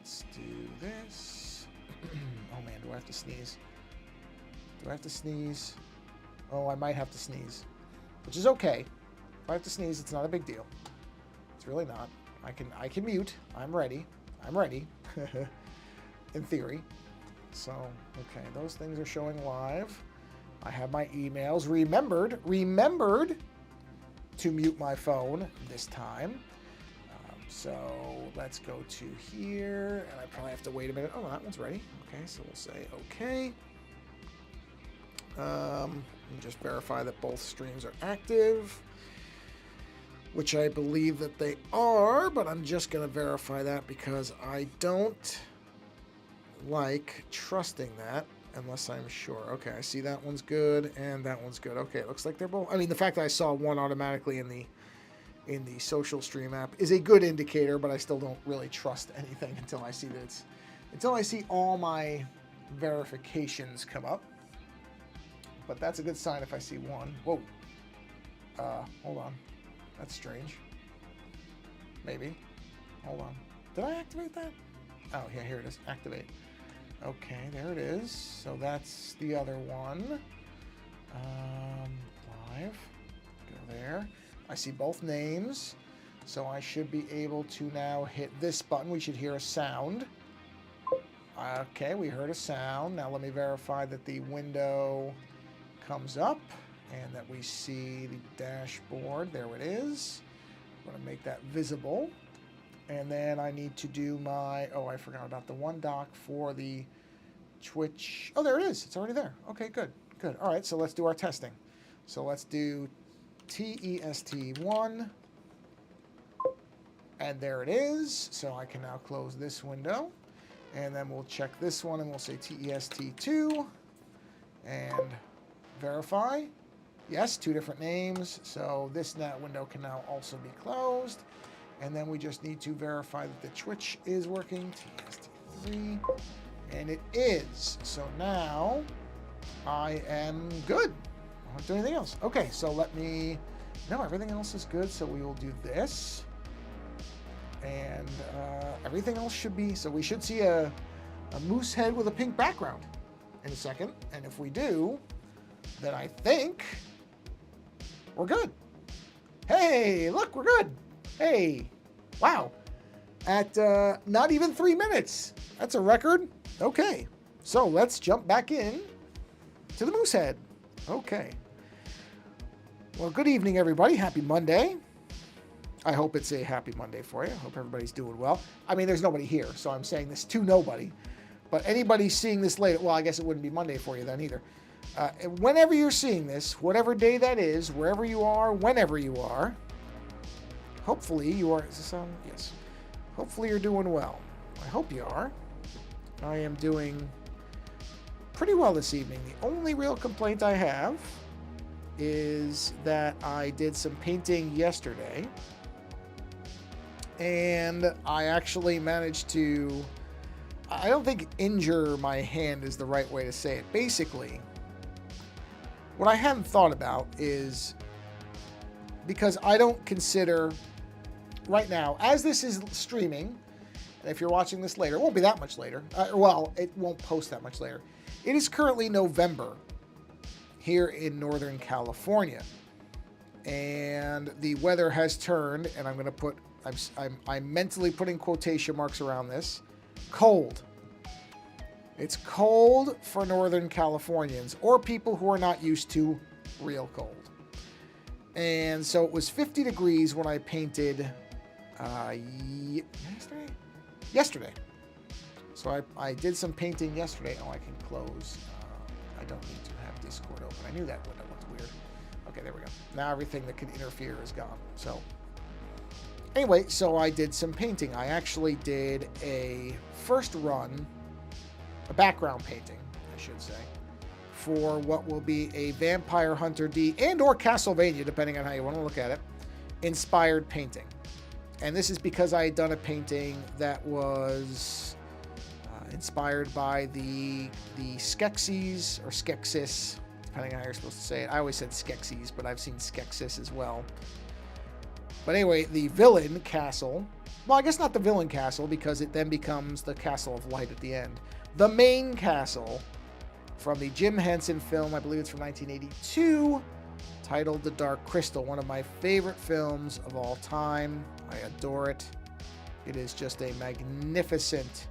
let's do this. Oh man, do I have to sneeze? Do I have to sneeze? Oh, I might have to sneeze, which is okay. If I have to sneeze, it's not a big deal. It's really not. I can mute. I'm ready. I'm ready. In theory. So, okay, those things are showing live. I have my emails. Remembered to mute my phone this time. So let's go to here, and I probably have to wait a minute. Oh, that one's ready. Okay, so we'll say okay. And just verify that both streams are active, which I believe that they are, but I'm just going to verify that because I don't like trusting that unless I'm sure. Okay, I see that one's good and that one's good. Okay, it looks like they're both. I mean, the fact that I saw one automatically in the social stream app is a good indicator, but I still don't really trust anything until I see that until I see all my verifications come up. But that's a good sign if I see one. Whoa. Hold on. That's strange. Maybe. Hold on. Did I activate that? Oh, yeah, here it is. Activate. Okay, there it is. So that's the other one. Live. Go there. I see both names. So I should be able to now hit this button. We should hear a sound. Okay, we heard a sound. Now let me verify that the window comes up and that we see the dashboard. There it is. I'm going to make that visible. And then I need to do my, oh, I forgot about the one dock for the Twitch. Oh, there it is. It's already there. Okay, good, good. All right, so let's do our testing. So let's do TEST1. And there it is. So I can now close this window. And then we'll check this one and we'll say TEST2 and verify. Yes, two different names. So this net window can now also be closed. And then we just need to verify that the Twitch is working. TST3. And it is. So now I am good. I don't have to do anything else. Okay, so let me... No, everything else is good. So we will do this. And everything else should be... So we should see a moose head with a pink background in a second. And if we do, then I think we're good. Hey, look, we're good. Hey, wow. At not even 3 minutes. That's a record. Okay, so let's jump back in to the moose head. Okay. Well, good evening, everybody. Happy Monday. I hope it's a happy Monday for you. I hope everybody's doing well. I mean, there's nobody here, so I'm saying this to nobody. But anybody seeing this later, well, I guess it wouldn't be Monday for you then either. Whenever you're seeing this, whatever day that is, wherever you are, whenever you are, hopefully you are, is this on? Yes. Hopefully you're doing well. I hope you are. I am doing pretty well this evening. The only real complaint I have is that I did some painting yesterday. And I actually managed to, I don't think injure my hand is the right way to say it. Basically, what I hadn't thought about is, because I don't consider right now, as this is streaming, and if you're watching this later, it won't be that much later. Well, it won't post that much later. It is currently November here in Northern California. And the weather has turned, and I'm going to put, I'm mentally putting quotation marks around this, cold. It's cold for Northern Californians or people who are not used to real cold. And so it was 50 degrees when I painted yesterday. So I did some painting yesterday. Oh, I can close. I don't need to have Discord open. I knew that window looked weird. Okay, there we go. Now everything that could interfere is gone. So anyway, so I did some painting. I actually did a first run, a background painting, I should say, for what will be a Vampire Hunter D and or Castlevania, depending on how you want to look at it, inspired painting. And this is because I had done a painting that was inspired by the Skeksis, or Skeksis, depending on how you're supposed to say it. I always said Skeksis, but I've seen Skeksis as well. But anyway, the villain, Castle, Well, I guess not the villain castle, because it then becomes the Castle of Light at the end. The main castle from the Jim Henson film, I believe it's from 1982, titled The Dark Crystal, one of my favorite films of all time. I adore it. It is just a magnificent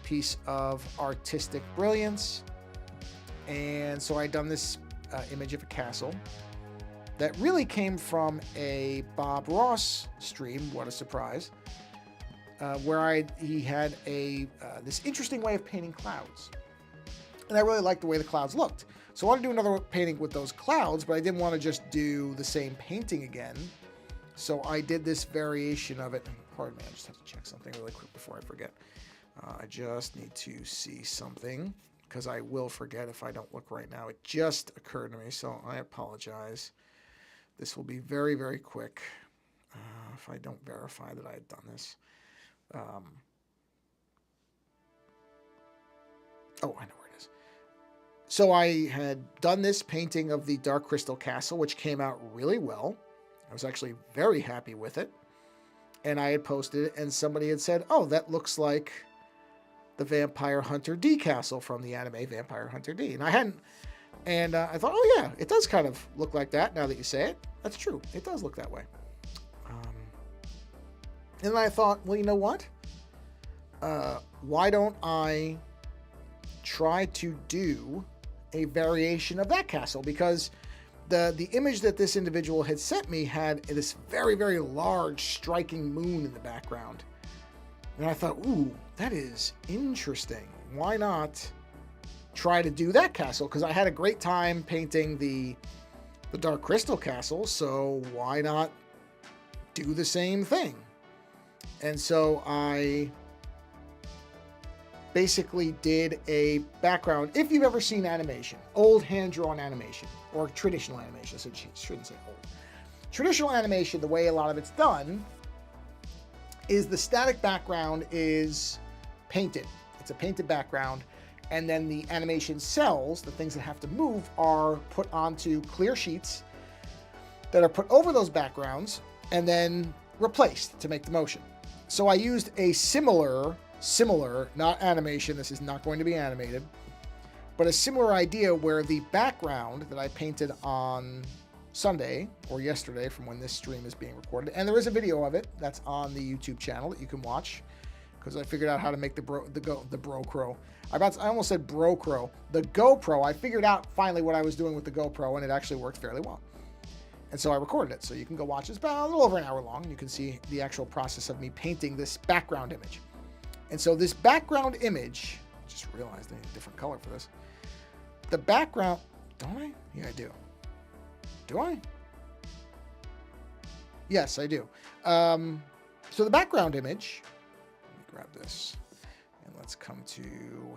piece of artistic brilliance. And so I'd done this image of a castle that really came from a Bob Ross stream, what a surprise, where he had this interesting way of painting clouds. And I really liked the way the clouds looked. So I wanted to do another painting with those clouds, but I didn't want to just do the same painting again. So I did this variation of it. Pardon me, I just have to check something really quick before I forget. I just need to see something, because I will forget if I don't look right now. It just occurred to me, so I apologize. This will be very, very quick if I don't verify that I had done this. Oh, I know where it is. So I had done this painting of the Dark Crystal Castle, which came out really well. I was actually very happy with it. And I had posted it, and somebody had said, oh, that looks like the Vampire Hunter D castle from the anime Vampire Hunter D. And I hadn't, and I thought, oh yeah, it does kind of look like that now that you say it. That's true. It does look that way. And then I thought, well, you know what? Why don't I try to do a variation of that castle? Because the image that this individual had sent me had this very, very large striking moon in the background. And I thought, ooh, that is interesting. Why not try to do that castle? Because I had a great time painting the Dark Crystal Castle, so why not do the same thing? And so I basically did a background. If you've ever seen animation, old hand-drawn animation, or traditional animation, so I shouldn't say old. Traditional animation, the way a lot of it's done, is the static background is painted. It's a painted background, and then the animation cells, the things that have to move, are put onto clear sheets that are put over those backgrounds and then replaced to make the motion. So I used a similar, not animation, this is not going to be animated, but a similar idea where the background that I painted on Sunday or yesterday from when this stream is being recorded, and there is a video of it that's on the YouTube channel that you can watch, because I figured out how to make the GoPro. I almost said Bro-Crow. The GoPro, I figured out finally what I was doing with the GoPro, and it actually worked fairly well. And so I recorded it, so you can go watch it. It's about a little over an hour long, and you can see the actual process of me painting this background image. And so this background image, I just realized I need a different color for this. The background, don't I? Yeah, I do. Do I? Yes, I do. So the background image, let me grab this, and let's come to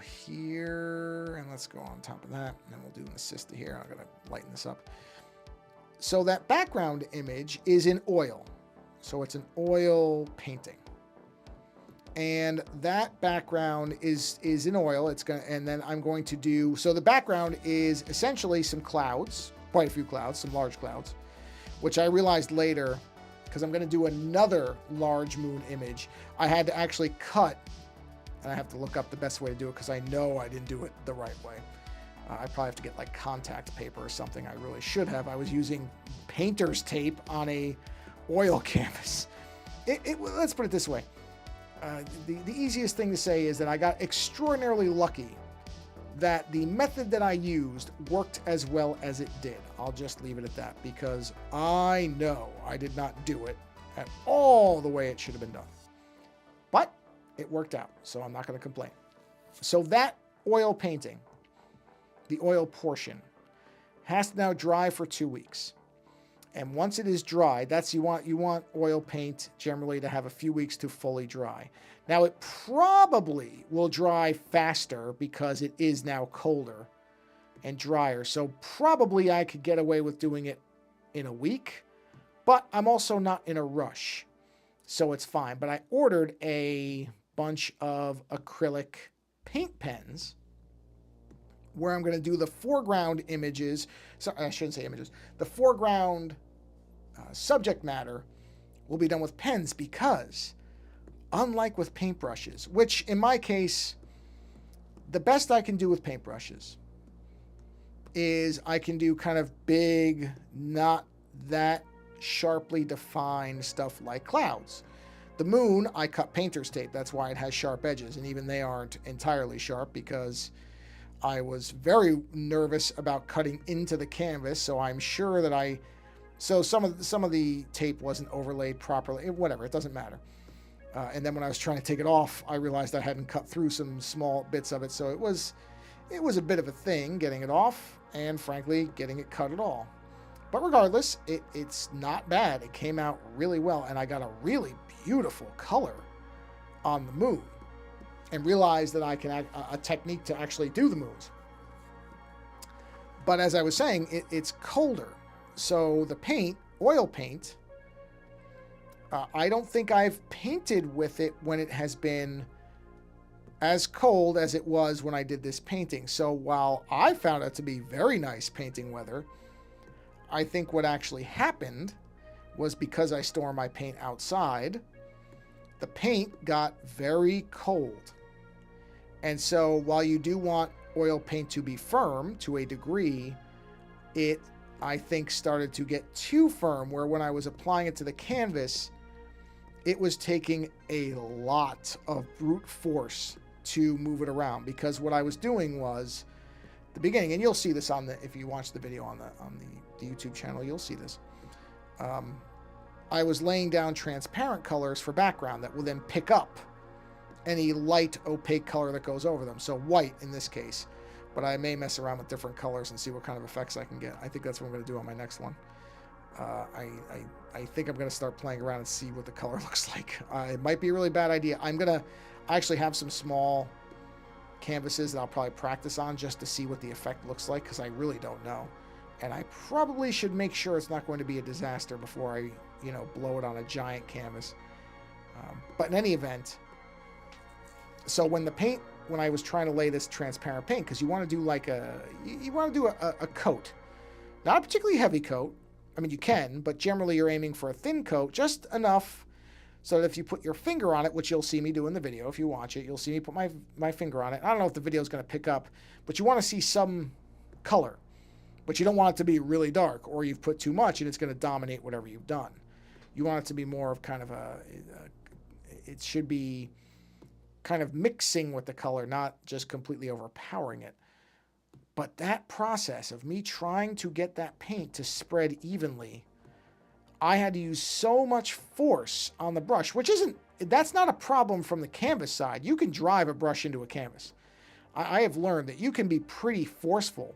here, and let's go on top of that, and then we'll do an assist here. I'm gonna lighten this up. So that background image is in oil. So it's an oil painting. And that background is in oil. And then I'm going to do, so the background is essentially some clouds, quite a few clouds, some large clouds, which I realized later, because I'm going to do another large moon image, I had to actually cut, and I have to look up the best way to do it because I know I didn't do it the right way. I probably have to get like contact paper or something. I really should have. I was using painter's tape on a oil canvas. Let's put it this way. The easiest thing to say is that I got extraordinarily lucky that the method that I used worked as well as it did. I'll just leave it at that, because I know I did not do it at all the way it should have been done. But it worked out, so I'm not going to complain. So that oil painting, the oil portion, has to now dry for 2 weeks. And once it is dry, you want oil paint generally to have a few weeks to fully dry. Now it probably will dry faster because it is now colder and drier. So probably I could get away with doing it in a week, but I'm also not in a rush. So it's fine. But I ordered a bunch of acrylic paint pens where I'm going to do the foreground images. So I shouldn't say images. The foreground subject matter will be done with pens, because unlike with paintbrushes, which in my case, the best I can do with paintbrushes is I can do kind of big, not that sharply defined stuff like clouds. The moon, I cut painter's tape. That's why it has sharp edges, and even they aren't entirely sharp because I was very nervous about cutting into the canvas, so I'm sure that so some of the tape wasn't overlaid properly. Whatever, it doesn't matter. And then when I was trying to take it off, I realized I hadn't cut through some small bits of it, so it was a bit of a thing getting it off, and frankly, getting it cut at all. But regardless, it's not bad. It came out really well, and I got a really beautiful color on the moon, and realized that I can a technique to actually do the moons. But as I was saying, it's colder, so the paint, oil paint, I don't think I've painted with it when it has been as cold as it was when I did this painting. So while I found it to be very nice painting weather, I think what actually happened was because I store my paint outside, the paint got very cold. And so while you do want oil paint to be firm to a degree, it, I think, started to get too firm, where when I was applying it to the canvas, it was taking a lot of brute force to move it around, because what I was doing was the beginning, and you'll see this if you watch the video on the YouTube channel, you'll see this. I was laying down transparent colors for background that will then pick up any light opaque color that goes over them. So white in this case, but I may mess around with different colors and see what kind of effects I can get. I think that's what I'm going to do on my next one. I think I'm going to start playing around and see what the color looks like. It might be a really bad idea. I actually have some small canvases that I'll probably practice on just to see what the effect looks like, because I really don't know. And I probably should make sure it's not going to be a disaster before I, blow it on a giant canvas. But in any event, so when I was trying to lay this transparent paint, because you want to do a coat, not a particularly heavy coat. I mean, you can, but generally you're aiming for a thin coat, just enough so that if you put your finger on it, which you'll see me do in the video, if you watch it, you'll see me put my finger on it. I don't know if the video is going to pick up, but you want to see some color, but you don't want it to be really dark, or you've put too much and it's going to dominate whatever you've done. You want it to be more of kind of it should be kind of mixing with the color, not just completely overpowering it. But that process of me trying to get that paint to spread evenly, I had to use so much force on the brush, that's not a problem from the canvas side. You can drive a brush into a canvas. I have learned that you can be pretty forceful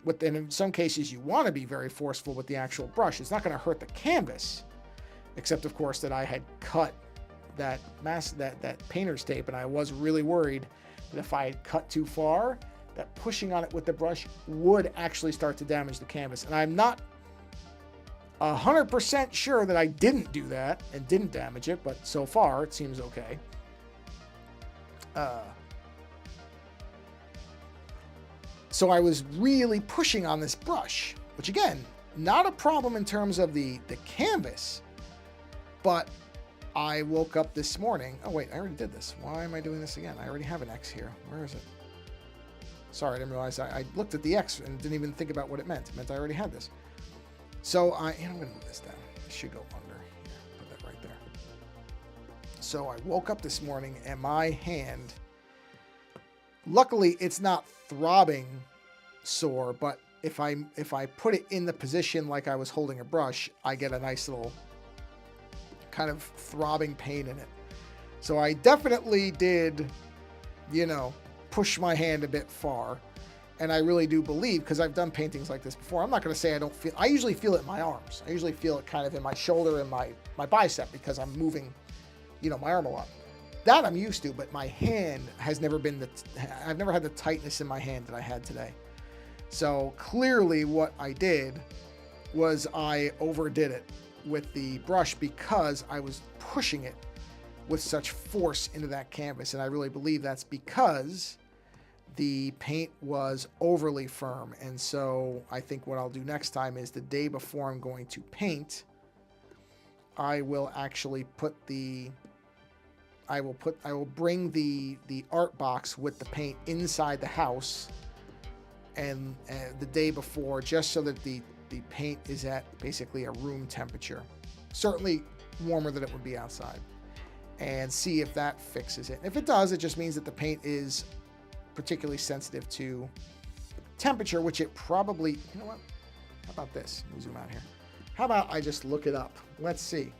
and in some cases you want to be very forceful with the actual brush. It's not going to hurt the canvas, except of course that I had cut that painter's tape, and I was really worried that if I had cut too far, that pushing on it with the brush would actually start to damage the canvas. And I'm not 100% sure that I didn't do that and didn't damage it, but so far it seems okay. So I was really pushing on this brush, which again, not a problem in terms of the canvas, but I woke up this morning. Oh wait, I already did this. Why am I doing this again? I already have an X here. Where is it? Sorry, I didn't realize I looked at the X and didn't even think about what it meant. It meant I already had this. So I'm going to move this down. It should go under here. Put that right there. So I woke up this morning and my hand, luckily it's not throbbing sore, but if I put it in the position like I was holding a brush, I get a nice little kind of throbbing pain in it. So I definitely did, push my hand a bit far. And I really do believe, because I've done paintings like this before, I'm not going to say I usually feel it in my arms. I usually feel it kind of in my shoulder and my bicep, because I'm moving, my arm a lot. That I'm used to, but my hand has never been I've never had the tightness in my hand that I had today. So clearly what I did was I overdid it with the brush, because I was pushing it with such force into that canvas. And I really believe that's because the paint was overly firm. And so I think what I'll do next time is the day before I'm going to paint, I will actually put the I will bring the art box with the paint inside the house, and the day before, just so that the paint is at basically a room temperature, certainly warmer than it would be outside, and see if that fixes it. And if it does, it just means that the paint is particularly sensitive to temperature, which it probably, you know what? How about this? Let me zoom out here. How about I just look it up? Let's see.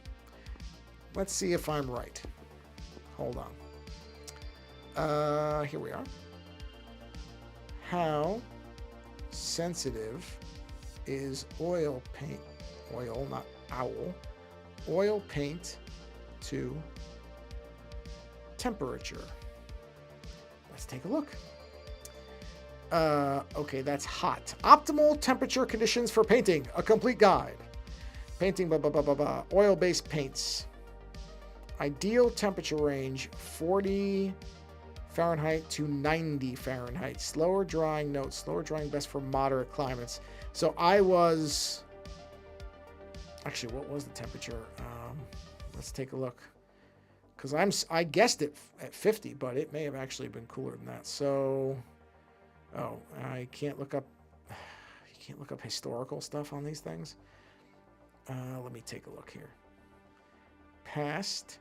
Let's see if I'm right. Hold on. Here we are. How sensitive is oil paint? Oil, not owl. Oil paint to temperature. Let's take a look. Okay, that's hot. Optimal temperature conditions for painting. A complete guide. Painting, blah, blah, blah, blah, blah. Oil-based paints. Ideal temperature range, 40 Fahrenheit to 90 Fahrenheit. Slower drying notes. Slower drying best for moderate climates. So I was... Actually, what was the temperature? Let's take a look. Because I guessed it at 50, but it may have actually been cooler than that. So... Oh, I can't look up... You can't look up historical stuff on these things. Let me take a look here. Past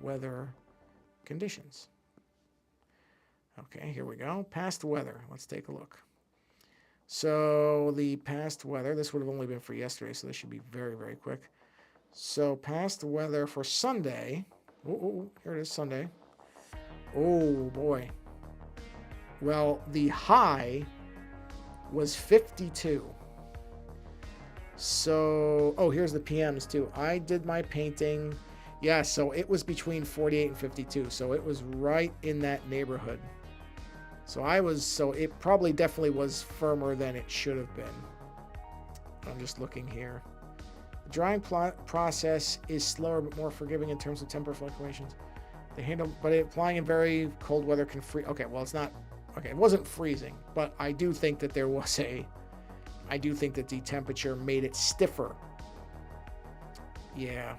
weather conditions. Okay, here we go. Past weather. Let's take a look. So the past weather, this would have only been for yesterday, so this should be very, very quick. So past weather for Sunday. Oh, here it is, Sunday. Oh, boy. Well, the high was 52. So, oh, here's the PMs too. I did my painting. Yeah, so it was between 48 and 52. So it was right in that neighborhood. So it probably definitely was firmer than it should have been. I'm just looking here. The drying process is slower but more forgiving in terms of temperature fluctuations. But applying in very cold weather can freeze. Okay, well, it's not. Okay, it wasn't freezing, but I do think that I do think that the temperature made it stiffer. Yeah.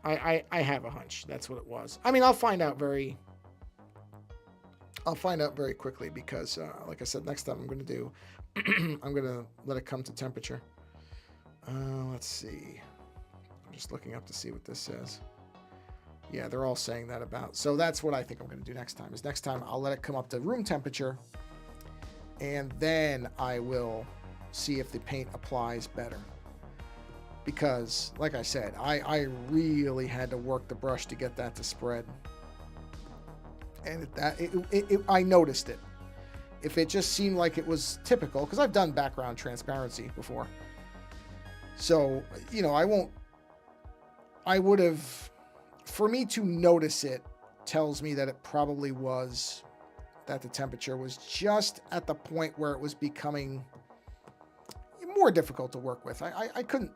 I have a hunch that's what it was. I mean, I'll find out very quickly because, like I said, next time I'm going to let it come to temperature. Let's see. I'm just looking up to see what this says. Yeah, they're all saying that about. So that's what I think I'm going to do next time. Next time I'll let it come up to room temperature, and then I will see if the paint applies better. Because, like I said, I really had to work the brush to get that to spread. And I noticed it. If it just seemed like it was typical, because I've done background transparency before. So, for me to notice it tells me that it probably was that the temperature was just at the point where it was becoming more difficult to work with. I couldn't...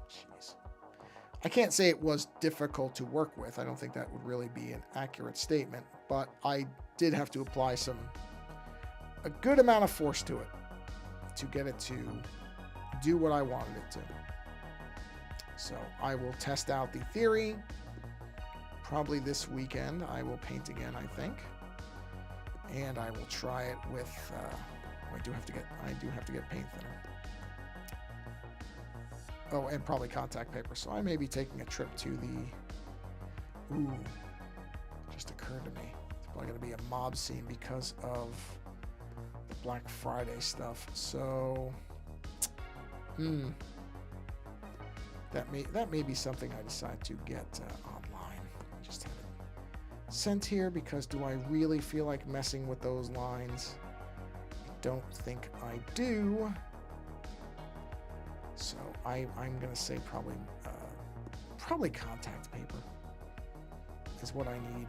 Jeez. I can't say it was difficult to work with. I don't think that would really be an accurate statement. But I did have to apply a good amount of force to it to get it to do what I wanted it to. So I will test out the theory. Probably this weekend I will paint again, I think. And I will try it with, I do have to get paint thinner. Oh, and probably contact paper. So I may be taking a trip to the, just occurred to me. It's probably going to be a mob scene because of the Black Friday stuff. So, that may be something I decide to get online. Just have it sent here because do I really feel like messing with those lines? I don't think I do. So I'm gonna say probably contact paper is what I need.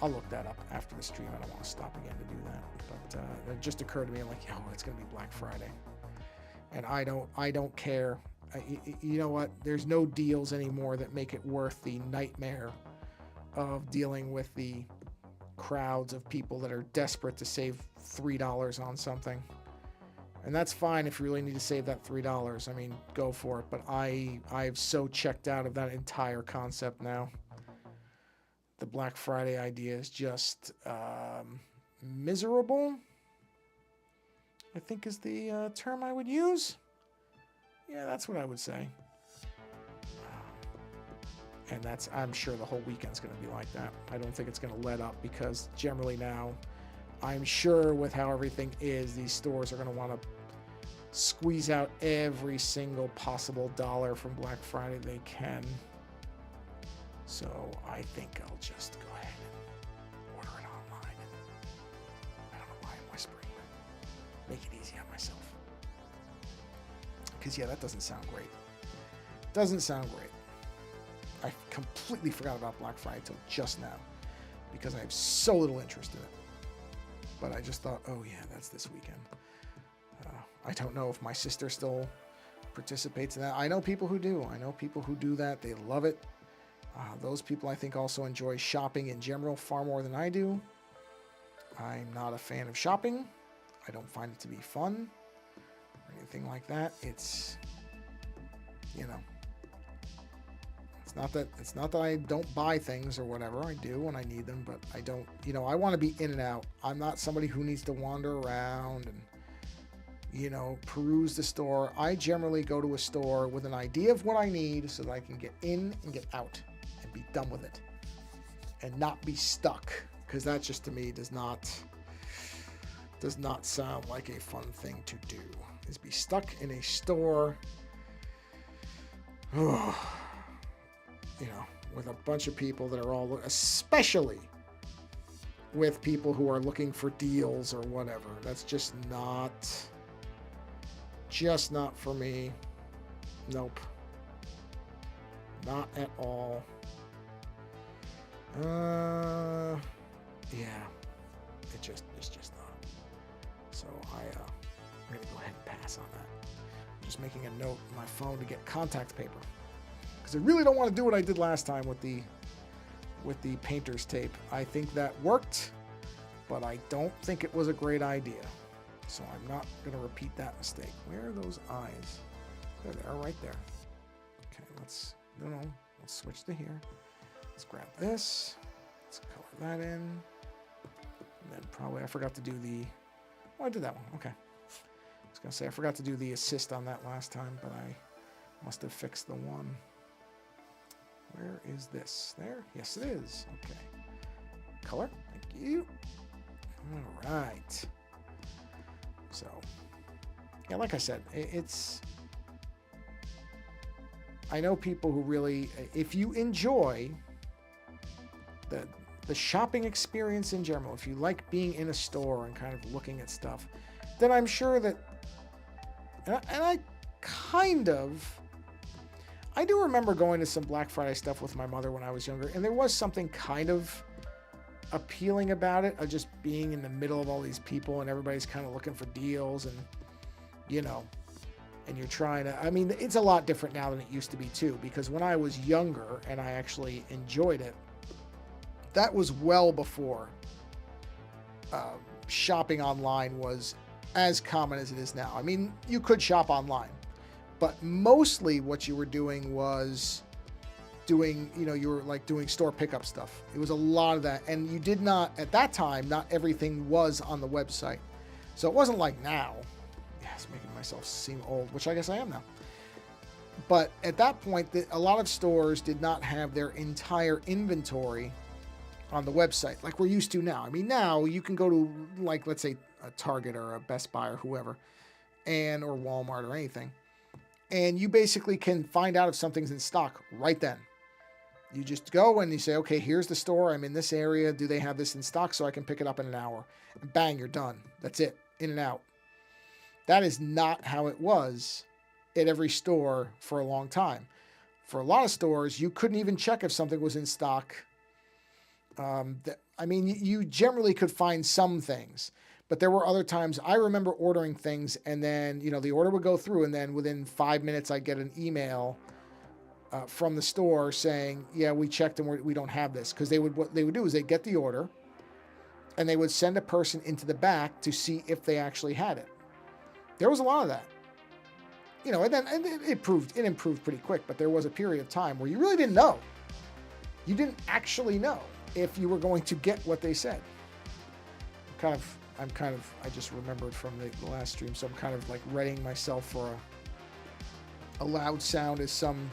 I'll look that up after the stream. I don't want to stop again to do that. But it just occurred to me, I'm like, it's gonna be Black Friday, and I don't care. You know what? There's no deals anymore that make it worth the nightmare of dealing with the crowds of people that are desperate to save $3 on something. And that's fine if you really need to save that $3. I mean, go for it. But I've so checked out of that entire concept now. The Black Friday idea is just miserable, I think is the term I would use. Yeah, that's what I would say. And I'm sure the whole weekend's going to be like that. I don't think it's going to let up because generally now, I'm sure with how everything is, these stores are going to want to squeeze out every single possible dollar from Black Friday they can. So I think I'll just go ahead and order it online. I don't know why I'm whispering, but make it easy on myself. Because yeah, that doesn't sound great. Doesn't sound great. I completely forgot about Black Friday till just now because I have so little interest in it. But I just thought, oh yeah, that's this weekend. I don't know if my sister still participates in that. I know people who do. I know people who do that. They love it. Those people, I think, also enjoy shopping in general far more than I do. I'm not a fan of shopping. I don't find it to be fun or anything like that. It's, you know, it's not that I don't buy things or whatever. I do when I need them, but I don't, you know, I want to be in and out. I'm not somebody who needs to wander around and, you know, peruse the store. I generally go to a store with an idea of what I need so that I can get in and get out and be done with it and not be stuck, because that just to me does not sound like a fun thing to do, is be stuck in a store. You know, with a bunch of people that are all, especially with people who are looking for deals or whatever. That's just not for me. Nope. Not at all. Yeah. It's just not. So I'm gonna go ahead and pass on that. I'm just making a note on my phone to get contact paper. I really don't want to do what I did last time with the painter's tape. I think that worked, but I don't think it was a great idea. So I'm not going to repeat that mistake. Where are those eyes? There they are, right there. Okay, let's switch to here. Let's grab this. Let's color that in. And then probably I forgot to do the... Oh, I did that one. Okay. I was going to say I forgot to do the assist on that last time, but I must have fixed the one. Where is this? There? Yes, it is. Okay. Color. Thank you. All right. So, yeah, like I said, it's... I know people who really... If you enjoy the shopping experience in general, if you like being in a store and kind of looking at stuff, then I'm sure that... And I kind of... I do remember going to some Black Friday stuff with my mother when I was younger, and there was something kind of appealing about it, of just being in the middle of all these people and everybody's kind of looking for deals and, you know, and you're trying to... I mean, it's a lot different now than it used to be, too, because when I was younger and I actually enjoyed it, that was well before shopping online was as common as it is now. I mean, you could shop online. But mostly what you were doing was doing, you know, you were like doing store pickup stuff. It was a lot of that. And you did not, at that time, not everything was on the website. So it wasn't like now. Yes, making myself seem old, which I guess I am now. But at that point, a lot of stores did not have their entire inventory on the website like we're used to now. I mean, now you can go to, like, let's say a Target or a Best Buy or whoever, or Walmart or anything. And you basically can find out if something's in stock right then. You just go and you say, okay, here's the store. I'm in this area. Do they have this in stock so I can pick it up in an hour? And bang, you're done. That's it. In and out. That is not how it was at every store for a long time. For a lot of stores, you couldn't even check if something was in stock. I mean, you generally could find some things. But there were other times I remember ordering things and then, you know, the order would go through and then within 5 minutes I'd get an email from the store saying, yeah, we checked and we don't have this. Because what they would do is they'd get the order and they would send a person into the back to see if they actually had it. There was a lot of that. You know, and then it improved pretty quick, but there was a period of time where you really didn't know. You didn't actually know if you were going to get what they said. I just remembered from the last stream, so I'm kind of like readying myself for a loud sound as some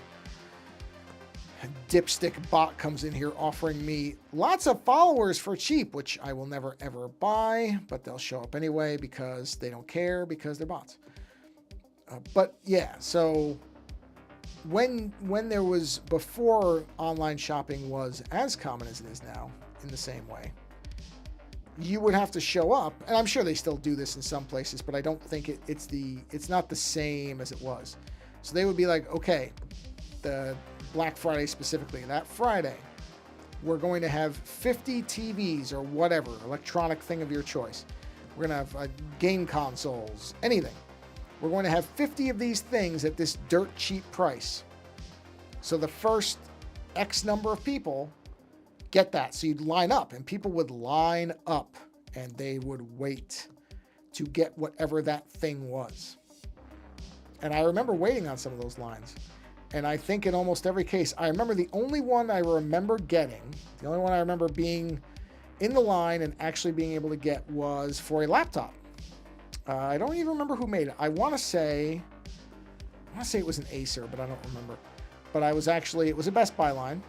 dipstick bot comes in here offering me lots of followers for cheap, which I will never ever buy, but they'll show up anyway because they don't care, because they're bots. But yeah, so when there was, before online shopping was as common as it is now, in the same way, you would have to show up, and I'm sure they still do this in some places, but I don't think it's not the same as it was. So they would be like, okay, the Black Friday specifically, that Friday, we're going to have 50 TVs or whatever, electronic thing of your choice. We're going to have game consoles, anything. We're going to have 50 of these things at this dirt cheap price. So the first X number of people get that. So you'd line up, and people would line up, and they would wait to get whatever that thing was. And I remember waiting on some of those lines. And I think in almost every case, I remember the only one I remember getting, the only one I remember being in the line and actually being able to get was for a laptop. I don't even remember who made it. I want to say it was an Acer, but I don't remember. But it was a Best Buy line.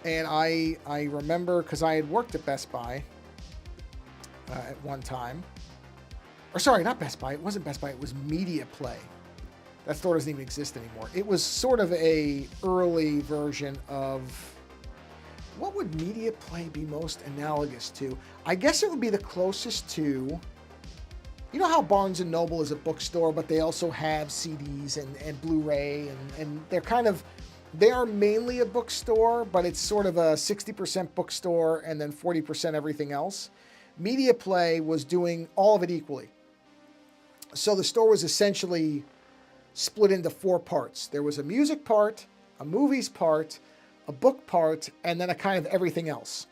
And I remember, because I had worked at Best Buy at one time. Or sorry, not Best Buy. It wasn't Best Buy. It was Media Play. That store doesn't even exist anymore. It was sort of a early version of, what would Media Play be most analogous to? I guess it would be the closest to, you know how Barnes & Noble is a bookstore, but they also have CDs and Blu-ray, and they are mainly a bookstore, but it's sort of a 60% bookstore and then 40% everything else. Media Play was doing all of it equally. So the store was essentially split into 4 parts. There was a music part, a movies part, a book part, and then a kind of everything else.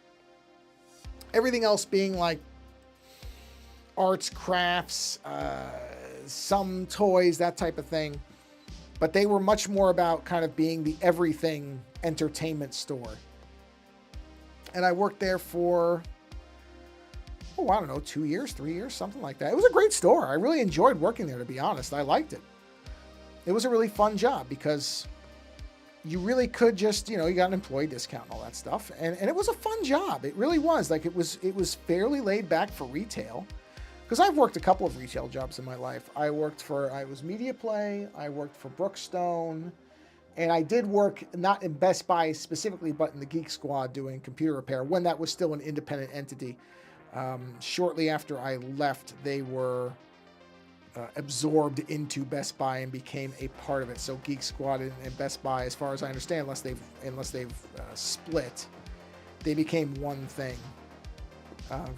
Everything else being like arts, crafts, some toys, that type of thing. But they were much more about kind of being the everything entertainment store. And I worked there for, I don't know, 2 years, 3 years, something like that. It was a great store. I really enjoyed working there, to be honest. I liked it. It was a really fun job because you really could just, you got an employee discount and all that stuff. And it was a fun job. It really was. Like, it was fairly laid back for retail. Because I've worked a couple of retail jobs in my life. I was Media Play, I worked for Brookstone, and I did work not in Best Buy specifically, but in the Geek Squad doing computer repair when that was still an independent entity. Shortly after I left, they were absorbed into Best Buy and became a part of it. So Geek Squad and Best Buy, as far as I understand, unless they've split, they became one thing.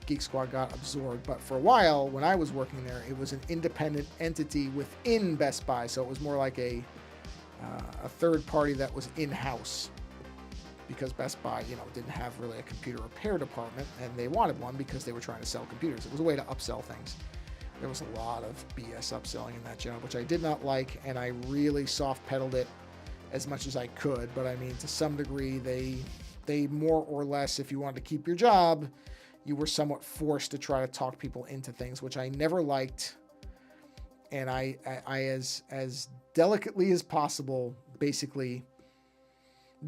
Geek Squad got absorbed, but for a while when I was working there, it was an independent entity within Best Buy, so it was more like a third party that was in-house, because Best Buy, didn't have really a computer repair department, and they wanted one because they were trying to sell computers. It was a way to upsell things. There was a lot of BS upselling in that job, which I did not like, and I really soft-pedaled it as much as I could, but I mean, to some degree, they more or less, if you wanted to keep your job, you were somewhat forced to try to talk people into things, which I never liked. And I as delicately as possible, basically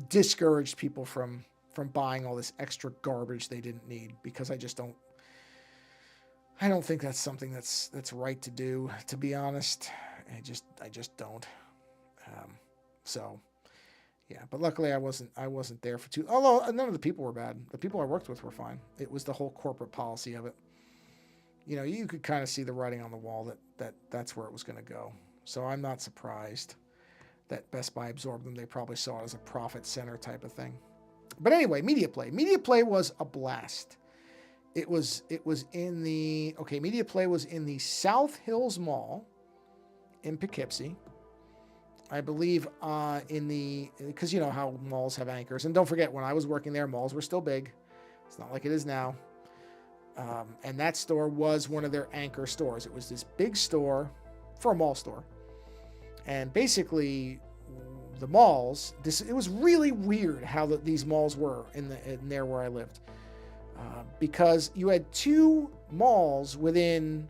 discouraged people from buying all this extra garbage they didn't need, because I don't think that's something that's right to do, to be honest. I just don't. So yeah, but luckily I wasn't there for too. Although none of the people were bad. The people I worked with were fine. It was the whole corporate policy of it. You could kind of see the writing on the wall that's where it was going to go. So I'm not surprised that Best Buy absorbed them. They probably saw it as a profit center type of thing. But anyway, Media Play. Media Play was a blast. It was in the Media Play was in the South Hills Mall in Poughkeepsie. I believe because you know how malls have anchors. And don't forget, when I was working there, malls were still big. It's not like it is now. And that store was one of their anchor stores. It was this big store for a mall store. And basically, the malls, it was really weird how these malls were in there where I lived. Because you had two malls within,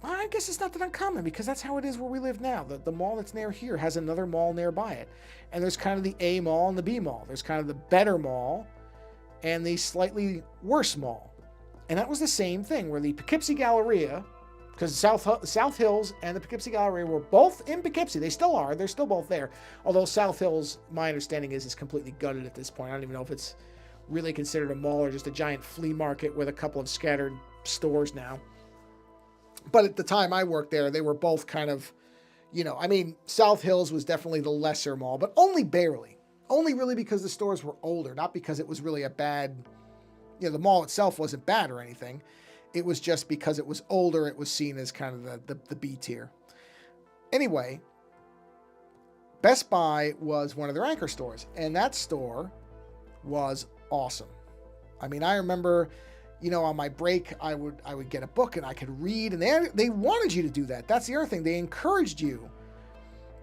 well, I guess it's not that uncommon because that's how it is where we live now. The mall that's near here has another mall nearby it. And there's kind of the A mall and the B mall. There's kind of the better mall and the slightly worse mall. And that was the same thing where the Poughkeepsie Galleria, because South Hills and the Poughkeepsie Galleria were both in Poughkeepsie. They still are. They're still both there. Although South Hills, my understanding is completely gutted at this point. I don't even know if it's really considered a mall or just a giant flea market with a couple of scattered stores now. But at the time I worked there, they were both kind of, South Hills was definitely the lesser mall, but only barely. Only really because the stores were older, not because it was really a bad, the mall itself wasn't bad or anything. It was just because it was older, it was seen as kind of the B tier. Anyway, Best Buy was one of their anchor stores, and that store was awesome. I mean, I remember, on my break, I would get a book and I could read, and they wanted you to do that. That's the other thing. They encouraged you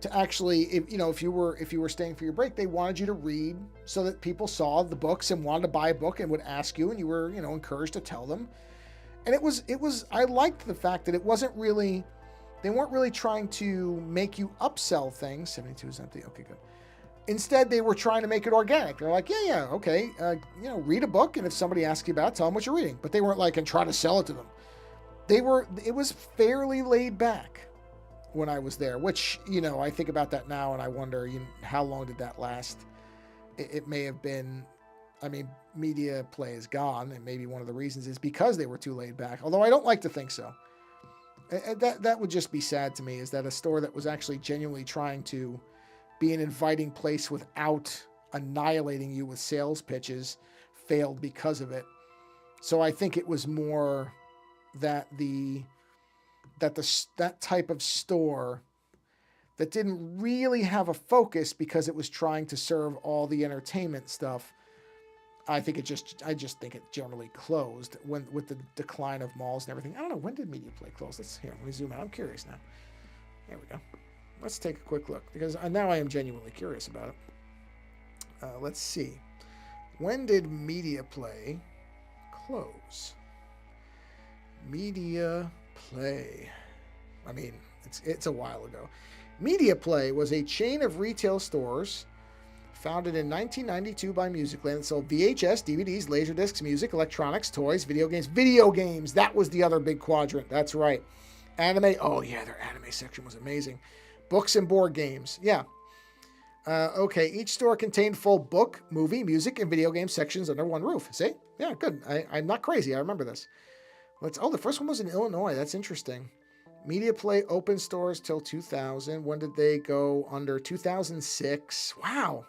to actually, if you were staying for your break, they wanted you to read so that people saw the books and wanted to buy a book and would ask you, and you were, encouraged to tell them. And it was, I liked the fact that it wasn't really, they weren't really trying to make you upsell things. 72 is empty. Okay, good. Instead, they were trying to make it organic. They're like, yeah, okay, read a book, and if somebody asks you about it, tell them what you're reading. But they weren't like, and try to sell it to them. It was fairly laid back when I was there, which, I think about that now, and I wonder, how long did that last? It may have been, media play is gone, and maybe one of the reasons is because they were too laid back, although I don't like to think so. That would just be sad to me, is that a store that was actually genuinely trying to be an inviting place without annihilating you with sales pitches failed because of it. So I think it was more that that type of store that didn't really have a focus because it was trying to serve all the entertainment stuff. I just think it generally closed with the decline of malls and everything. I don't know, when did Media Play close? Let me zoom out. I'm curious now. There we go. Let's take a quick look because now I am genuinely curious about it. Let's see. When did Media Play close? Media Play. It's a while ago. Media Play was a chain of retail stores founded in 1992 by Musicland that sold VHS, DVDs, Laserdiscs, music, electronics, toys, video games. Video games! That was the other big quadrant. That's right. Anime. Oh, yeah, their anime section was amazing. Books and board games. Yeah. Okay, each store contained full book, movie, music, and video game sections under one roof. See? Yeah, good. I'm not crazy. I remember this. The first one was in Illinois. That's interesting. Media Play opened stores till 2000. When did they go under? 2006. Wow.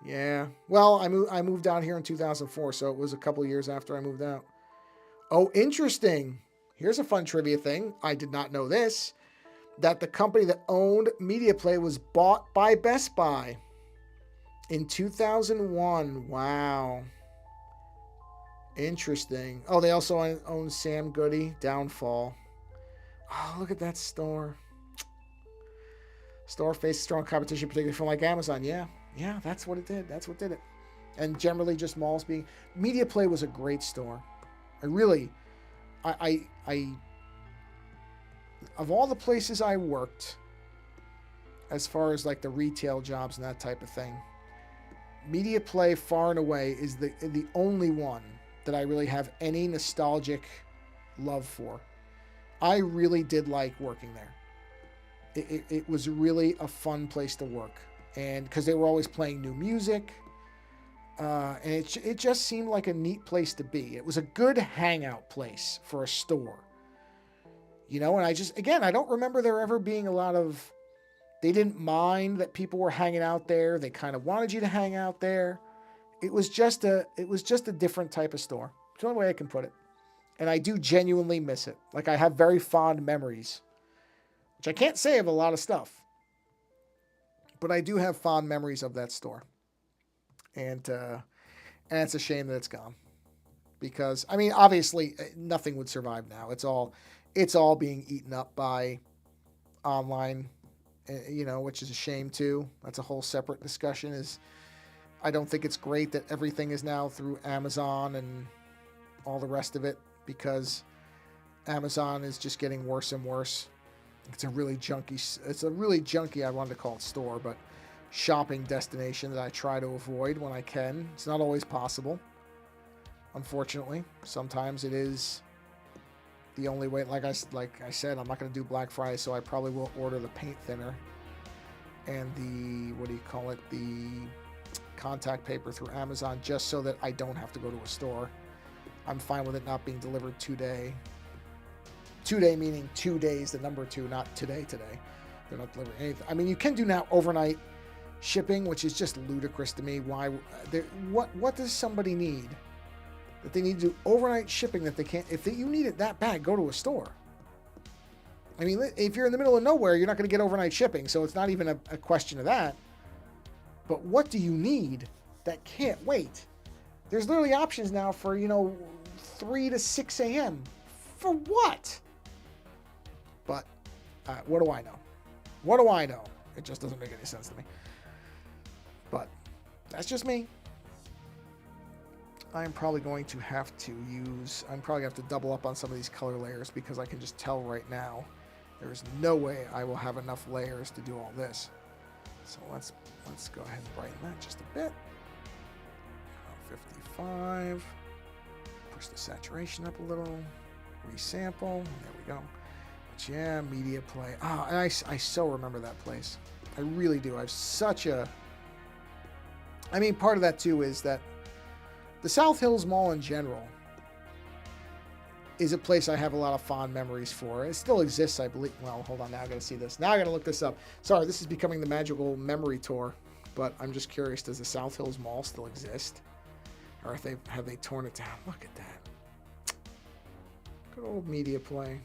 Yeah. Well, I moved out here in 2004, so it was a couple years after I moved out. Oh, interesting. Here's a fun trivia thing. I did not know this. That the company that owned Media Play was bought by Best Buy in 2001. Wow. Interesting. Oh, they also own Sam Goody, Downfall. Oh, look at that store. Store faces strong competition, particularly from like Amazon. Yeah, that's what it did. That's what did it. And generally just malls being... Media Play was a great store. I of all the places I worked, as far as like the retail jobs and that type of thing, Media Play far and away is the only one that I really have any nostalgic love for. I really did like working there. It was really a fun place to work, and because they were always playing new music, and it just seemed like a neat place to be. It was a good hangout place for a store. And I don't remember there ever being a lot of... They didn't mind that people were hanging out there. They kind of wanted you to hang out there. It was just a different type of store. It's the only way I can put it. And I do genuinely miss it. Like, I have very fond memories, which I can't say of a lot of stuff, but I do have fond memories of that store. And it's a shame that it's gone. because I mean, obviously, nothing would survive now. It's all being eaten up by online, which is a shame too. That's a whole separate discussion. Is I don't think it's great that everything is now through Amazon and all the rest of it, because Amazon is just getting worse and worse. It's a really junky, I wanted to call it store, but shopping destination that I try to avoid when I can. It's not always possible, unfortunately. Sometimes it is the only way. Like I said, I'm not going to do Black Friday, so I probably will order the paint thinner and the contact paper through Amazon, just so that I don't have to go to a store. I'm fine with it not being delivered today. Today meaning 2 days, the number 2, not today. They're not delivering anything. I mean, you can do now overnight shipping, which is just ludicrous to me. Why? What does somebody need that they need to do overnight shipping that they can't? If you need it that bad, go to a store. I mean, if you're in the middle of nowhere, you're not going to get overnight shipping, so it's not even a question of that. But what do you need that can't wait? There's literally options now for 3 to 6 a.m. For what? But what do I know? What do I know? It just doesn't make any sense to me. But that's just me. I'm probably going to have to double up on some of these color layers, because I can just tell right now there's no way I will have enough layers to do all this. So let's go ahead and brighten that just a bit. 55. Push the saturation up a little. Resample. There we go. But yeah, media play. And I so remember that place. I really do. I have such a... I mean, part of that too is that the South Hills Mall in general is a place I have a lot of fond memories for. It still exists, I believe. Well, hold on. Now I got to see this. Now I got to look this up. Sorry, this is becoming the magical memory tour. But I'm just curious, does the South Hills Mall still exist? Or have they torn it down? Look at that. Good old media play.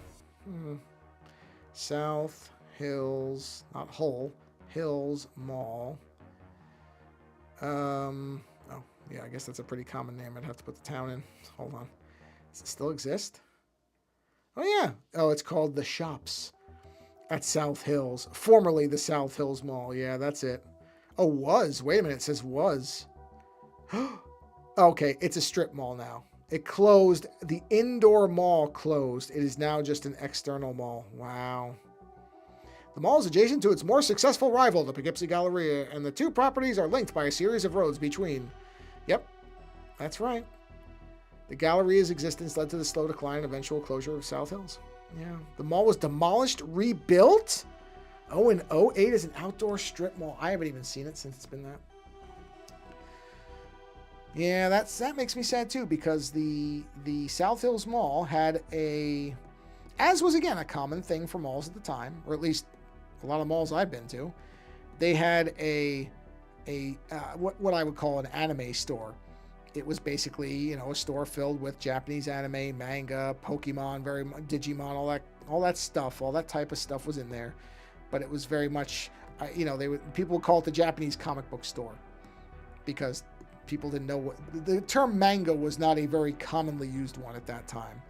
South Hills, not Hull, Hills Mall. Oh, yeah, I guess that's a pretty common name. I'd have to put the town in. Hold on. Does it still exist? Oh, yeah. Oh, it's called The Shops at South Hills. Formerly the South Hills Mall. Yeah, that's it. Oh, was. Wait a minute. It says was. Okay, it's a strip mall now. It closed. The indoor mall closed. It is now just an external mall. Wow. The mall is adjacent to its more successful rival, the Poughkeepsie Galleria, and the two properties are linked by a series of roads between. Yep, that's right. The Galleria's existence led to the slow decline and eventual closure of South Hills. Yeah. The mall was demolished, rebuilt? Oh, in 2008 as an outdoor strip mall. I haven't even seen it since it's been that. Yeah, that makes me sad too, because the South Hills Mall had as was again a common thing for malls at the time, or at least a lot of malls I've been to, they had what I would call an anime store. It was basically a store filled with Japanese anime, manga, Pokemon, Digimon, all that stuff, all that type of stuff was in there. But it was very much, people would call it the Japanese comic book store, because people didn't know what the term manga was not a very commonly used one at that time.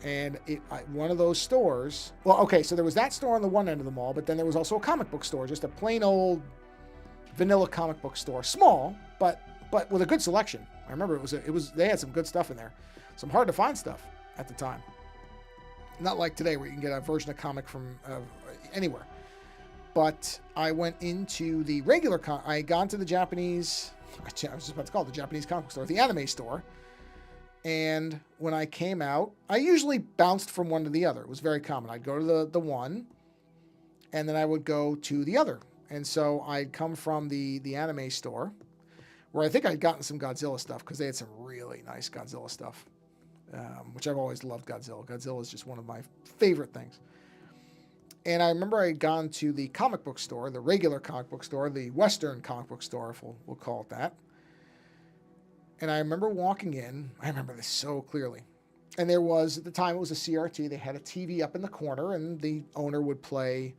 And one of those stores, well, okay, so there was that store on the one end of the mall, but then there was also a comic book store, just a plain old vanilla comic book store, small, but with a good selection. I remember they had some good stuff in there, some hard to find stuff at the time. Not like today where you can get a version of comic from anywhere. But I went into the regular, I had gone to the Japanese, I was just about to call it the Japanese comic store, the anime store. And when I came out, I usually bounced from one to the other. It was very common. I'd go to the one, and then I would go to the other. And so I'd come from the anime store, where I think I'd gotten some Godzilla stuff, because they had some really nice Godzilla stuff, which I've always loved Godzilla. Godzilla is just one of my favorite things. And I remember I had gone to the comic book store, the regular comic book store, the Western comic book store, if we'll call it that. And I remember walking in. I remember this so clearly. And there was, at the time, it was a CRT. They had a TV up in the corner, and the owner would play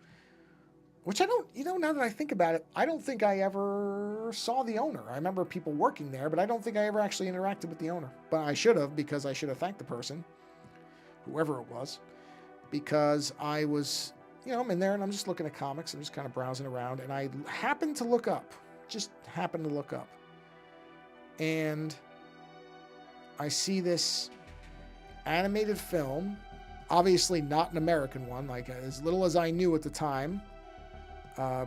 which I don't, now that I think about it, I don't think I ever saw the owner. I remember people working there, but I don't think I ever actually interacted with the owner. But I should have, because I should have thanked the person, whoever it was, because I was, I'm in there and I'm just looking at comics. I'm just kind of browsing around, and I happened to look up, and I see this animated film, obviously not an American one, like as little as I knew at the time.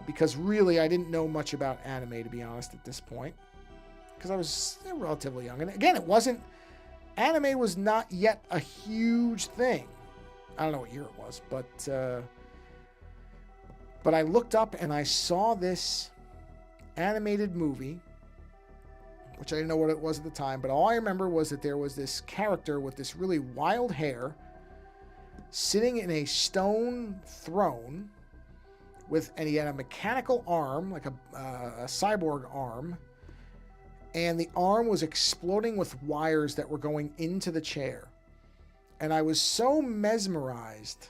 Because really, I didn't know much about anime, to be honest, at this point. Because I was relatively young. And again, anime was not yet a huge thing. I don't know what year it was, but I looked up and I saw this animated movie, which I didn't know what it was at the time, but all I remember was that there was this character with this really wild hair sitting in a stone throne, and he had a mechanical arm, like a cyborg arm, and the arm was exploding with wires that were going into the chair. And I was so mesmerized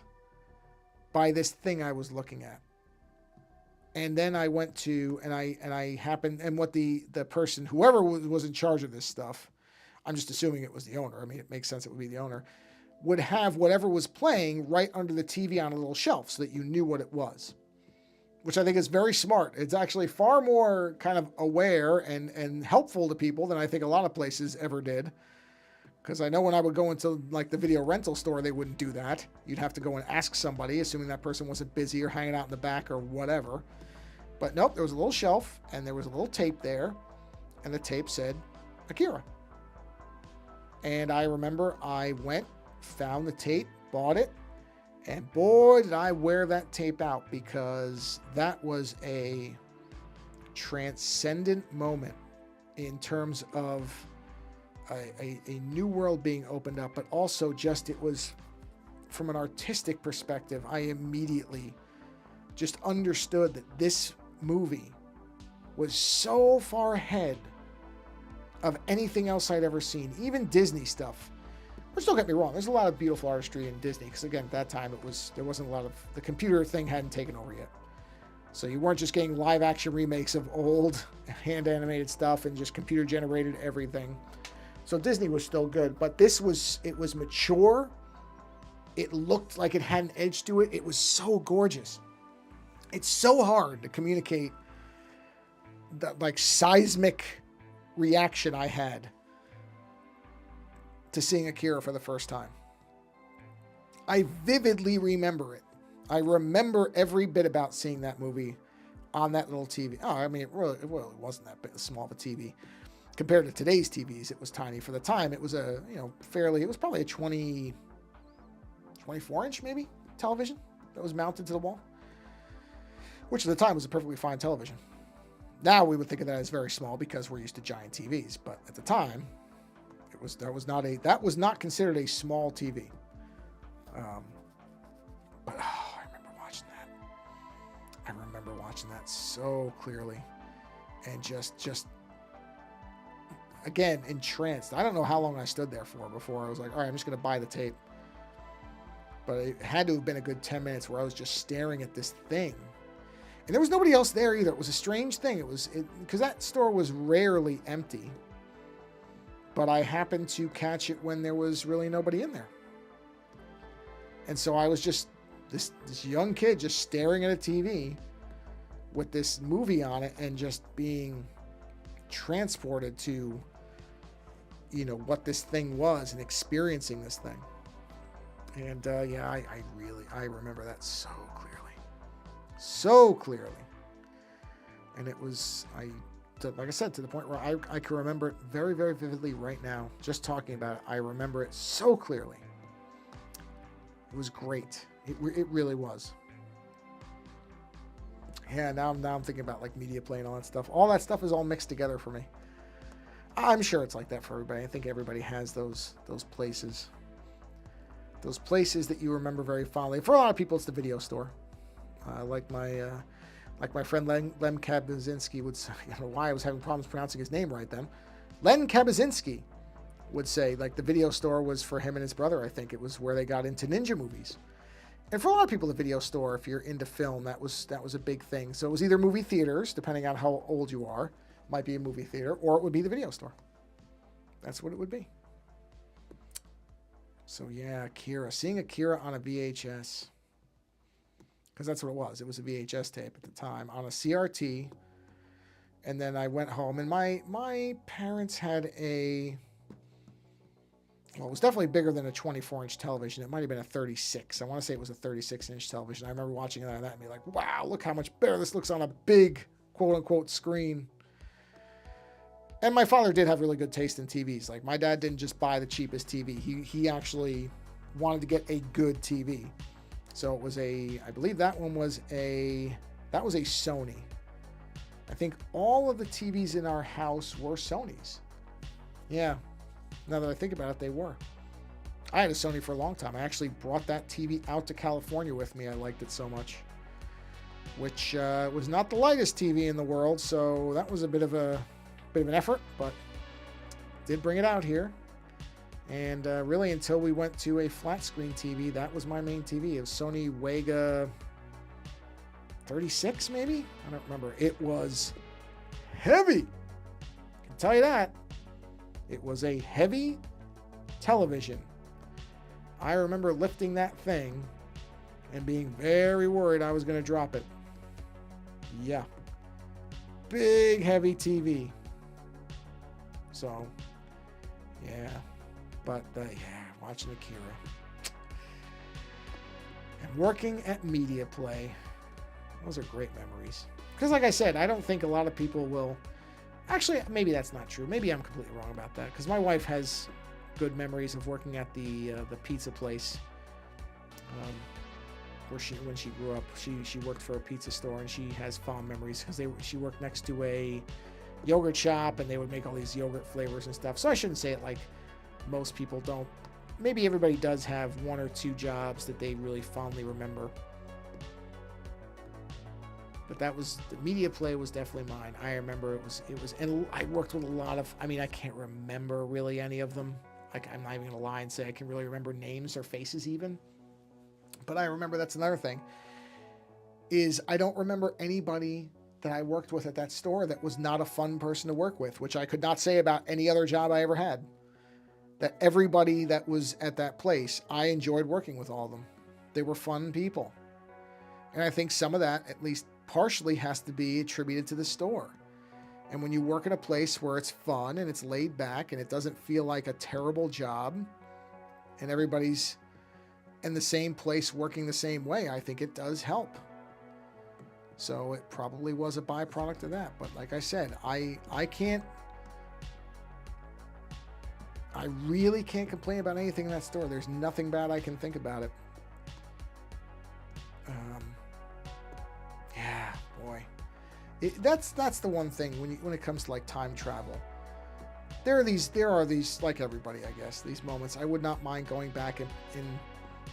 by this thing I was looking at. And then I went to, and I happened, and what the person, whoever was in charge of this stuff, I'm just assuming it was the owner. I mean, it makes sense it would be the owner, would have whatever was playing right under the TV on a little shelf so that you knew what it was. Which I think is very smart. It's actually far more kind of aware and helpful to people than I think a lot of places ever did. Because I know when I would go into like the video rental store, they wouldn't do that. You'd have to go and ask somebody, assuming that person wasn't busy or hanging out in the back or whatever. But nope, there was a little shelf and there was a little tape there, and the tape said Akira. And I remember I went, found the tape, bought it, and boy, did I wear that tape out, because that was a transcendent moment in terms of a new world being opened up, but also just, it was from an artistic perspective, I immediately just understood that this movie was so far ahead of anything else I'd ever seen, even Disney stuff. Which, don't get me wrong, there's a lot of beautiful artistry in Disney, because again, at that time there wasn't a lot of, the computer thing hadn't taken over yet. So you weren't just getting live action remakes of old hand animated stuff and just computer generated everything. So Disney was still good, but it was mature. It looked like it had an edge to it. It was so gorgeous. It's so hard to communicate that like seismic reaction I had to seeing Akira for the first time. I vividly remember it. I remember every bit about seeing that movie on that little TV. Oh, I mean, it really wasn't that big, small of a TV. Compared to today's TVs, it was tiny. For the time, it was it was probably a 24-inch maybe television that was mounted to the wall, which at the time was a perfectly fine television. Now we would think of that as very small because we're used to giant TVs, but at the time, that was not considered a small TV. But I remember watching that. I remember watching that so clearly, and just again entranced. I don't know how long I stood there for before I was like, all right, I'm just going to buy the tape. But it had to have been a good 10 minutes where I was just staring at this thing. And there was nobody else there either. It was a strange thing. Because that store was rarely empty. But I happened to catch it when there was really nobody in there. And so I was just this young kid just staring at a TV with this movie on it and just being transported to, what this thing was and experiencing this thing. And I remember that so clearly. And it was, like I said, to the point where I can remember it very, very vividly right now. Just talking about it, I remember it so clearly. It was great. It really was. Yeah, now I'm thinking about like media play and all that stuff. All that stuff is all mixed together for me. I'm sure it's like that for everybody. I think everybody has those places. Those places that you remember very fondly. For a lot of people, it's the video store. Like my friend Len Kabazinski would say, I don't know why I was having problems pronouncing his name right then. Len Kabazinski would say, like, the video store was for him and his brother, I think. It was where they got into ninja movies. And for a lot of people, the video store, if you're into film, that was a big thing. So it was either movie theaters, depending on how old you are, might be a movie theater, or it would be the video store. That's what it would be. So yeah, Akira. Seeing Akira on a VHS, because that's what it was. It was a VHS tape at the time on a CRT. And then I went home, and my parents had a... Well, it was definitely bigger than a 24-inch television. It might have been a 36. I want to say it was a 36-inch television. I remember watching that and be like, wow, look how much better this looks on a big, quote-unquote, screen. And my father did have really good taste in TVs. Like, my dad didn't just buy the cheapest TV. He actually wanted to get a good TV. So it was I believe that one was that was a Sony. I think all of the TVs in our house were Sonys. Yeah. Now that I think about it, they were. I had a Sony for a long time. I actually brought that TV out to California with me. I liked it so much. Which was not the lightest TV in the world, so that was a bit of an effort, but did bring it out here. And really, until we went to a flat screen TV, that was my main TV. It was Sony Wega 36, maybe? I don't remember. It was heavy. I can tell you that. It was a heavy television. I remember lifting that thing and being very worried I was going to drop it. Yeah. Big, heavy TV. So, yeah. But, watching Akira. And working at Media Play. Those are great memories. Because like I said, I don't think a lot of people will... Actually, maybe that's not true. Maybe I'm completely wrong about that. Because my wife has good memories of working at the pizza place. Where when she grew up, she worked for a pizza store, and she has fond memories because she worked next to a yogurt shop, and they would make all these yogurt flavors and stuff. So I shouldn't say it like most people don't. Maybe everybody does have one or two jobs that they really fondly remember. But that was, the Media Play was definitely mine. I remember it was, and I worked with a lot of, I mean, I can't remember really any of them. Like, I'm not even gonna lie and say I can really remember names or faces even. But I remember, that's another thing, is I don't remember anybody that I worked with at that store that was not a fun person to work with, which I could not say about any other job I ever had. That everybody that was at that place, I enjoyed working with all of them. They were fun people. And I think some of that, at least partially, has to be attributed to the store. And when you work at a place where it's fun and it's laid back and it doesn't feel like a terrible job and everybody's in the same place working the same way, I think it does help. So it probably was a byproduct of that. But like I said, I really can't complain about anything in that store. There's nothing bad I can think about it. Yeah, boy. That's the one thing when it comes to like time travel. There are these like everybody, I guess, these moments. I would not mind going back and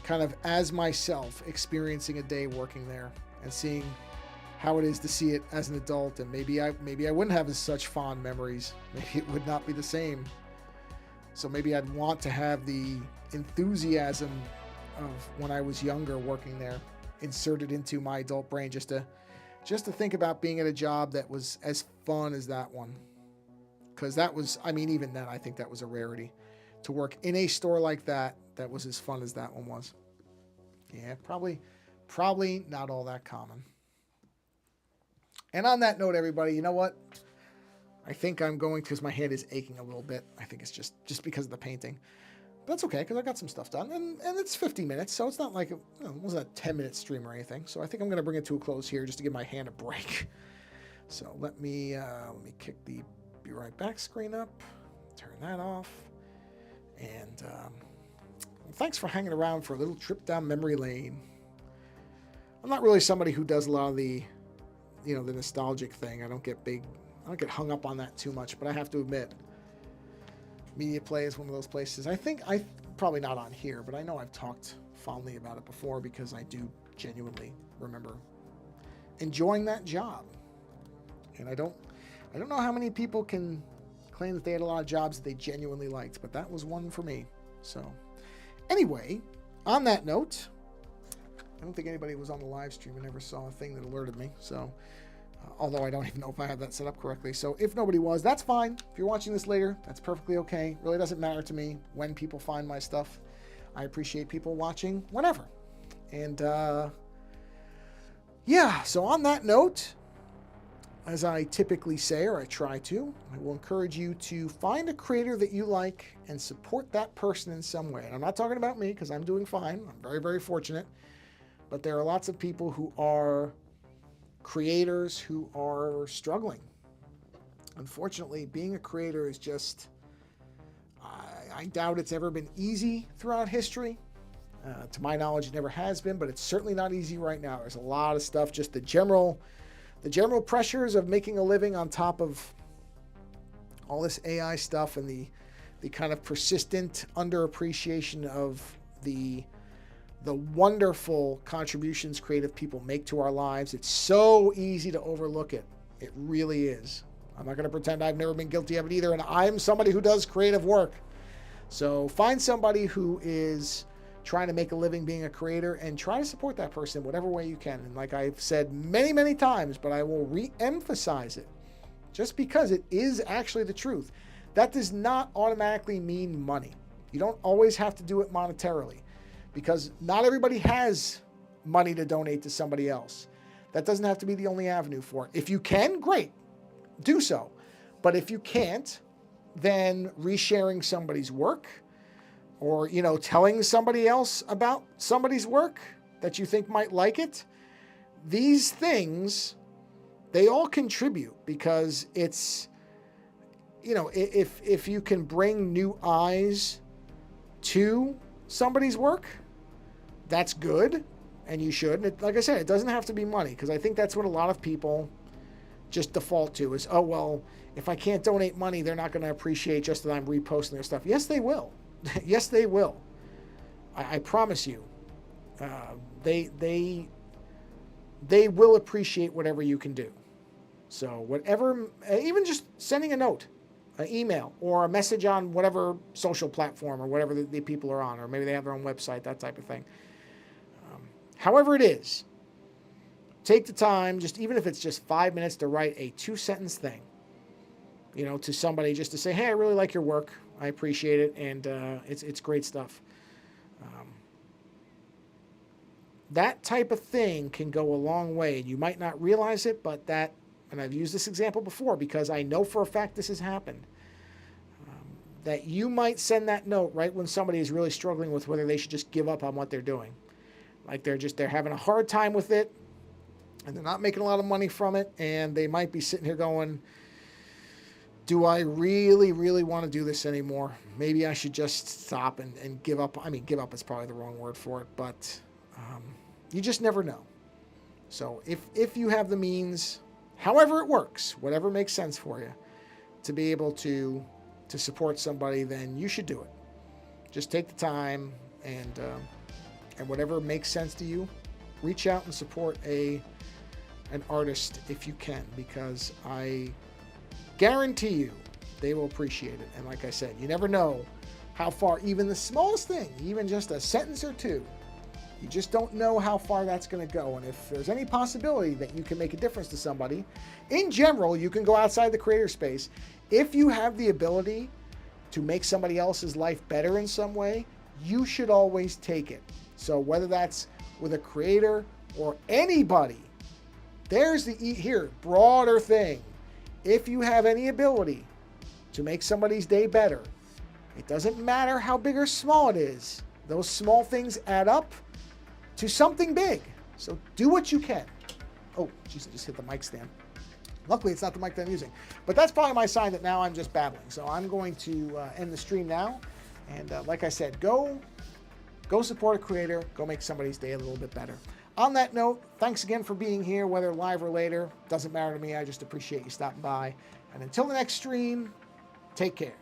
kind of as myself experiencing a day working there and seeing how it is to see it as an adult, and maybe I wouldn't have such fond memories. Maybe it would not be the same. So maybe I'd want to have the enthusiasm of when I was younger working there inserted into my adult brain, just to think about being at a job that was as fun as that one. Because that was, I mean, even then, I think that was a rarity to work in a store like that was as fun as that one was. Yeah, probably not all that common. And on that note, everybody, you know what? I think I'm going, because my head is aching a little bit. I think it's just because of the painting. But that's okay, because I got some stuff done. And it's 50 minutes, so it's not like it wasn't a 10-minute stream or anything. So I think I'm going to bring it to a close here just to give my hand a break. So let me kick the Be Right Back screen up. Turn that off. And thanks for hanging around for a little trip down memory lane. I'm not really somebody who does a lot of the nostalgic thing. I don't get hung up on that too much, but I have to admit, Media Play is one of those places. I probably not on here, but I know I've talked fondly about it before because I do genuinely remember enjoying that job. And I don't know how many people can claim that they had a lot of jobs that they genuinely liked, but that was one for me. So anyway, on that note, I don't think anybody was on the live stream and never saw a thing that alerted me. So, although I don't even know if I have that set up correctly. So if nobody was, that's fine. If you're watching this later, that's perfectly okay. Really doesn't matter to me when people find my stuff. I appreciate people watching whenever. And yeah, so on that note, as I typically say, or I try to, I will encourage you to find a creator that you like and support that person in some way. And I'm not talking about me because I'm doing fine. I'm very, very fortunate. But there are lots of people who are creators who are struggling. Unfortunately, being a creator is just, I doubt it's ever been easy throughout history. To my knowledge, it never has been, but it's certainly not easy right now. There's a lot of stuff, just the general pressures of making a living on top of all this AI stuff and the kind of persistent underappreciation of the wonderful contributions creative people make to our lives. It's so easy to overlook it. It really is. I'm not going to pretend I've never been guilty of it either, and I'm somebody who does creative work. So find somebody who is trying to make a living being a creator and try to support that person in whatever way you can. And like I've said many, many times, but I will re-emphasize it just because it is actually the truth. That does not automatically mean money. You don't always have to do it monetarily because not everybody has money to donate to somebody else. That doesn't have to be the only avenue for it. If you can, great, do so. But if you can't, then resharing somebody's work, or, telling somebody else about somebody's work that you think might like it. These things, they all contribute because it's, if you can bring new eyes to somebody's work, that's good, and you should. And like I said, it doesn't have to be money, because I think that's what a lot of people just default to is, oh, well, if I can't donate money, they're not going to appreciate just that I'm reposting their stuff. Yes, they will. Yes, they will. I promise you. They will appreciate whatever you can do. So whatever, even just sending a note, an email, or a message on whatever social platform or whatever the people are on, or maybe they have their own website, that type of thing. However it is, take the time, just even if it's just 5 minutes, to write a 2-sentence thing, to somebody, just to say, hey, I really like your work. I appreciate it, and it's great stuff. That type of thing can go a long way. You might not realize it, but and I've used this example before because I know for a fact this has happened, that you might send that note right when somebody is really struggling with whether they should just give up on what they're doing. Like they're having a hard time with it, and they're not making a lot of money from it, and they might be sitting here going, do I really, really want to do this anymore? Maybe I should just stop and give up. I mean, give up is probably the wrong word for it, but you just never know. So if you have the means, however it works, whatever makes sense for you, to be able to support somebody, then you should do it. Just take the time, and whatever makes sense to you, reach out and support an artist if you can, because I guarantee you they will appreciate it. And like I said, you never know how far even the smallest thing, even just a sentence or two, you just don't know how far that's going to go. And if there's any possibility that you can make a difference to somebody, in general, you can go outside the creator space. If you have the ability to make somebody else's life better in some way, you should always take it. So whether that's with a creator or anybody, there's the broader thing. If you have any ability to make somebody's day better, it doesn't matter how big or small it is. Those small things add up to something big. So do what you can. Oh, jeez, I just hit the mic stand. Luckily, it's not the mic that I'm using. But that's probably my sign that now I'm just babbling. So I'm going to end the stream now. And like I said, go support a creator. Go make somebody's day a little bit better. On that note, thanks again for being here, whether live or later. Doesn't matter to me. I just appreciate you stopping by. And until the next stream, take care.